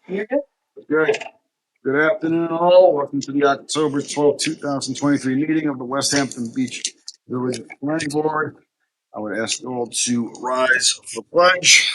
You're good. Good. Good afternoon, all. Welcome to the October 12th, 2023 meeting of the West Hampton Beach Village Planning Board. I would ask you all to rise for the pledge.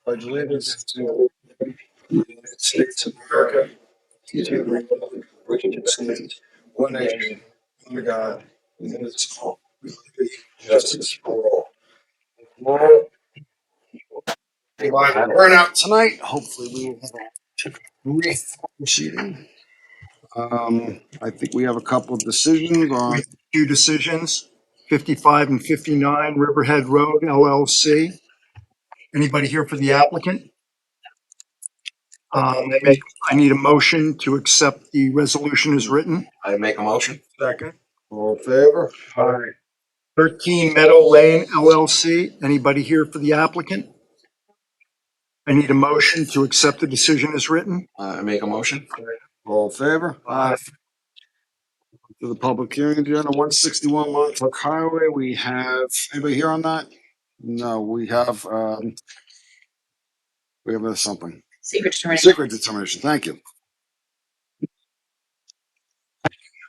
Pledge allegiance to the United States of America, to the republic for which it stands, one nation, under God, indivisible, with liberty and justice for all. Anybody with burnout tonight? Hopefully, we will have a brief proceeding. I think we have a couple of decisions on. Two decisions, 55 and 59 Riverhead Road LLC. Anybody here for the applicant? I need a motion to accept the resolution as written. I make a motion. Second. All in favor? Aye. 13 Meadow Lane LLC. Anybody here for the applicant? I need a motion to accept the decision as written. I make a motion. All in favor? Aye. To the public hearing agenda, 161 Montauk Highway. We have, anybody here on that? No, we have something. Secret determination. Secret determination, thank you.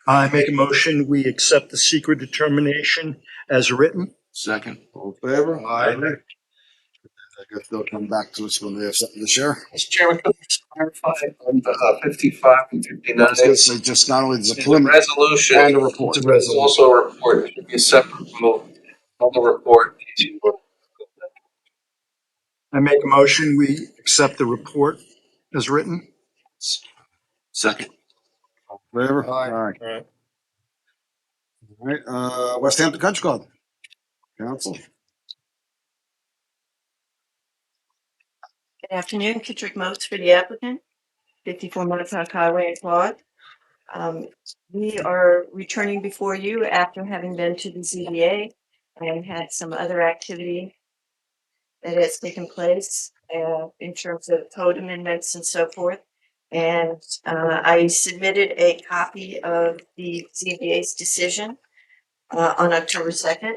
I make a motion, we accept the secret determination as written. Second. All in favor? Aye. I guess they'll come back to us when they have something to share. Mr. Chairman, could you just clarify on the 55 and 59? So just not only the It's a preliminary resolution and a report. It's also a report. It should be a separate vote on the report. I make a motion, we accept the report as written. Second. Favor? Aye. All right, West Hampton Country Club. Council. Good afternoon, Kitrick Moats for the applicant, 54 Montauk Highway in Claude. We are returning before you after having been to the ZBA and had some other activity that has taken place in terms of code amendments and so forth. And I submitted a copy of the ZBA's decision on October 2nd.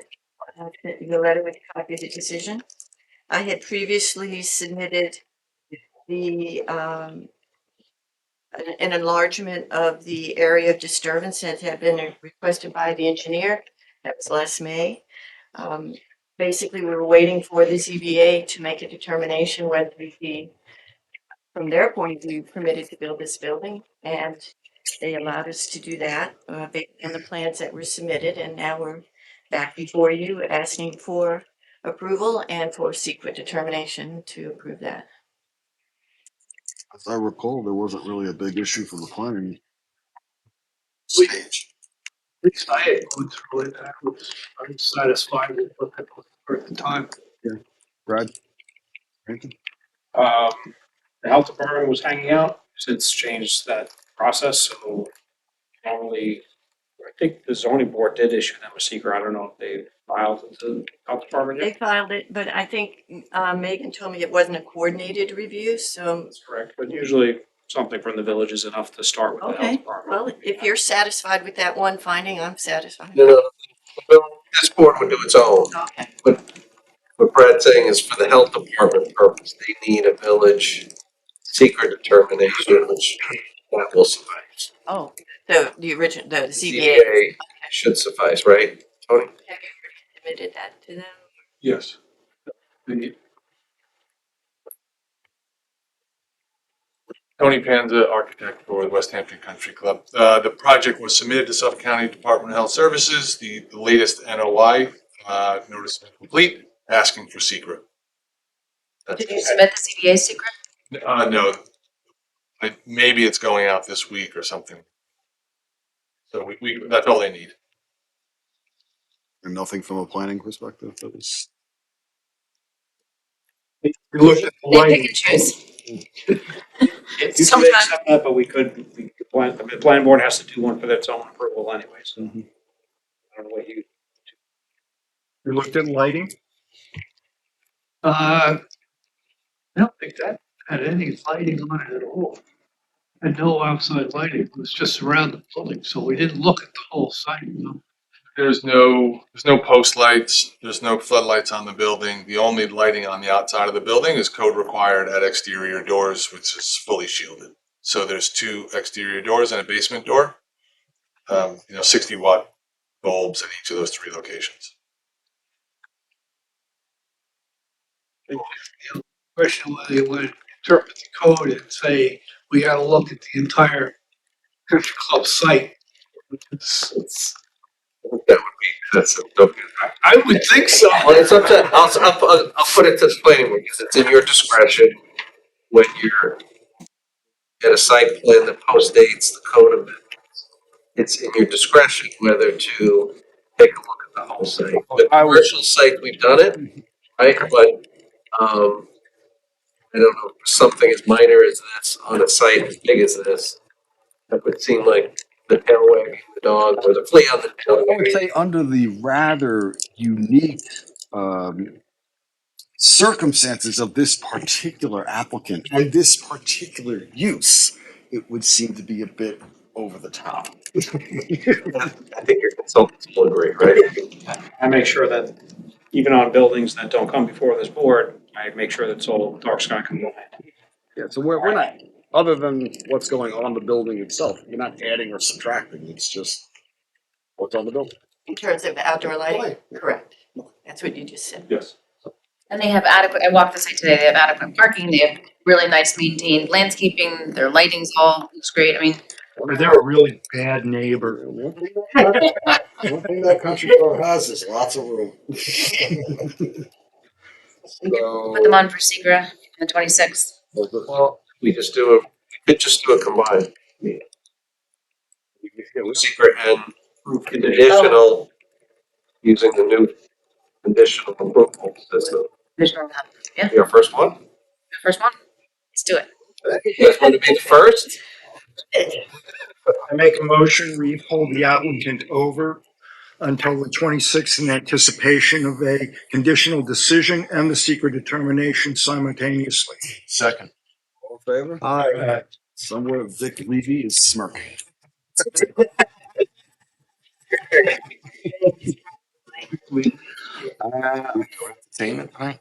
I sent you a letter with a copy of the decision. I had previously submitted the an enlargement of the area of disturbance that had been requested by the engineer. That was last May. Basically, we were waiting for the ZBA to make a determination whether we'd be, from their point of view, permitted to build this building, and they allowed us to do that based on the plans that were submitted, and now we're back before you asking for approval and for secret determination to approve that. As I recall, there wasn't really a big issue from the planning stage. At least I had gone through it. I was unsatisfied with what I put for at the time. Brad? Anything? The health department was hanging out, since changed that process, so normally, I think the zoning board did issue them a secret. I don't know if they filed with the health department They yet. filed it, but I think Megan told me it wasn't a coordinated review, so, That's correct, but usually something from the village is enough to start with the health okay. department. Well, if you're satisfied with that one finding, I'm satisfied. You know, this board would do its own. Okay. What Brad's saying is for the health department purpose, they need a village secret determination, which that will suffice. Oh, so the original, the ZBA. ZBA should suffice, right, Tony? Have you submitted that to them? Yes. Tony Panza, architect for the West Hampton Country Club. The project was submitted to Suffolk County Department of Health Services, the latest NOI, notice of complete, asking for secret. Did you submit the CBA secret? No, maybe it's going out this week or something. So that's all they need. And nothing from a planning perspective that was. We looked at the They lighting. pick and choose. You can Sometimes- accept that, but we could, the planning board has to do one for its own approval anyway, so. I don't know what you. You looked at lighting? I don't think that had any lighting on it at all. And no outside lighting, it was just around the building, so we didn't look at the whole site, you know. There's no post lights, there's no floodlights on the building. The only lighting on the outside of the building is code required at exterior doors, which is fully shielded. So there's 2 exterior doors and a basement door. 60-watt bulbs at each of those 3 locations. Question whether you would interpret the code and say, we gotta look at the entire country club site. That would be, that's, okay. I would think so. Well, it's up to, I'll put it to the planning board, because it's in your discretion when you're at a site plan that postdates the code amendment. It's in your discretion whether to take a look at the whole site. The commercial site, we've done it, right, but, I don't know, for something as minor as this, on a site as big as this, that would seem like the tail wagging the dog, or the flea on the tail I would wagging. say under the rather unique circumstances of this particular applicant and this particular use, it would seem to be a bit over the top. I think your consultants will agree, right? I make sure that even on buildings that don't come before this board, I make sure that it's all dark sky compliant. Yeah, so we're not, other than what's going on in the building itself, you're not adding or subtracting, it's just what's on the building. In terms of outdoor lighting, Right. correct. That's what you just said. Yes. And they have adequate, I walked the site today, they have adequate parking, they have really nice maintained landscaping, their lighting's all, looks great, I mean, Or they're a really bad neighbor. One thing that country club has is lots of room. put them on for SEQR on the 26th. Well, we could just do a combined meeting. Secret and conditional, using the new conditional approval system. Visual, yeah, Your first one? the first one, let's do it. You guys want to be the first? I make a motion, we hold the applicant over until the 26th in anticipation of a conditional decision and the secret determination simultaneously. Second. All in favor? Aye. Somewhere Vic Levy is smirking. Entertainment, right?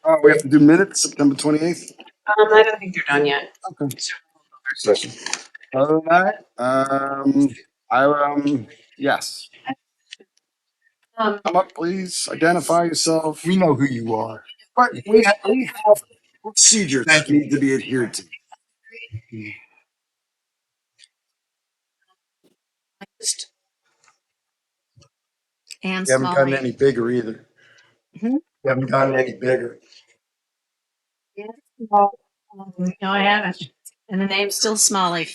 Oh, we have to do minutes, September 28th? I don't think they're done yet. Okay. Session. Other than that, yes. Come up, please, identify yourself. We know who you are. But we have procedures that need to be adhered to. And You haven't gotten Smalley. any bigger either. Hmm? You haven't gotten any bigger. No, I haven't. And the name's still Smalley.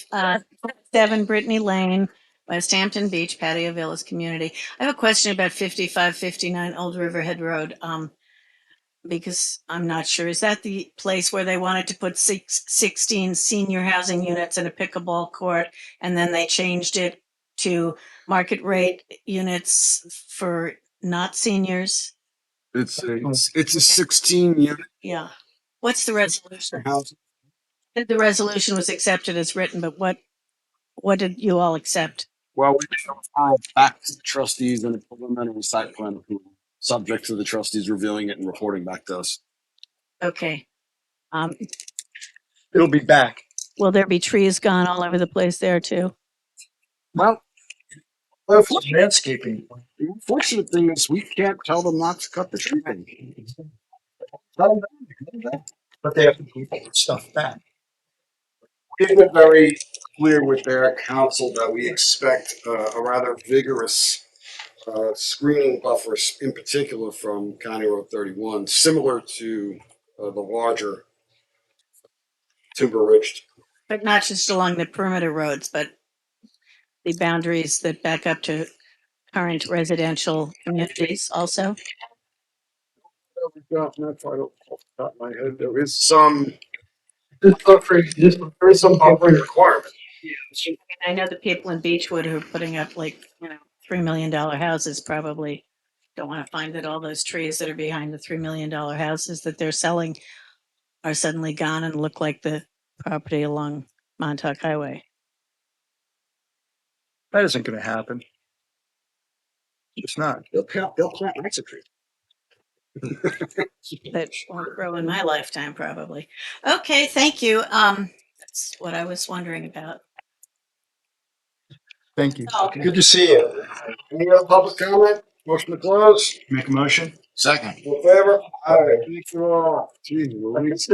7 Brittany Lane, West Hampton Beach, Patio Villas Community. I have a question about 5559 Old Riverhead Road. Because I'm not sure. Is that the place where they wanted to put 16 senior housing units and a pickleball court, and then they changed it to market rate units for not seniors? It's a 16 unit Yeah. What's the resolution? house. The resolution was accepted as written, but what did you all accept? Well, we referred back to the trustees and a preliminary site plan approval, subject to the trustees reviewing it and reporting back to us. Okay. It'll be back. Will there be trees gone all over the place there too? Well, Landscaping. the unfortunate thing is we can't tell them not to cut the tree. Tell them that. But they have to keep stuff back. We've been very clear with their council that we expect a rather vigorous screening buffers, in particular from County Road 31, similar to the larger timber ridge. But not just along the perimeter roads, but the boundaries that back up to current residential communities also? Not quite off the top of my head. There is some buffering requirement. I know the people in Beechwood who are putting up like, $3 million houses probably don't want to find that all those trees that are behind the $3 million houses that they're selling are suddenly gone and look like the property along Montauk Highway. That isn't going to happen. It's not. They'll plant lots of trees. That won't grow in my lifetime, probably. Okay, thank you. That's what I was wondering about. Thank you. Oh. Good to see you. Any other public comment? Motion to close? Make a motion? Second. In favor? All right. Thank you all. Jeez Louise.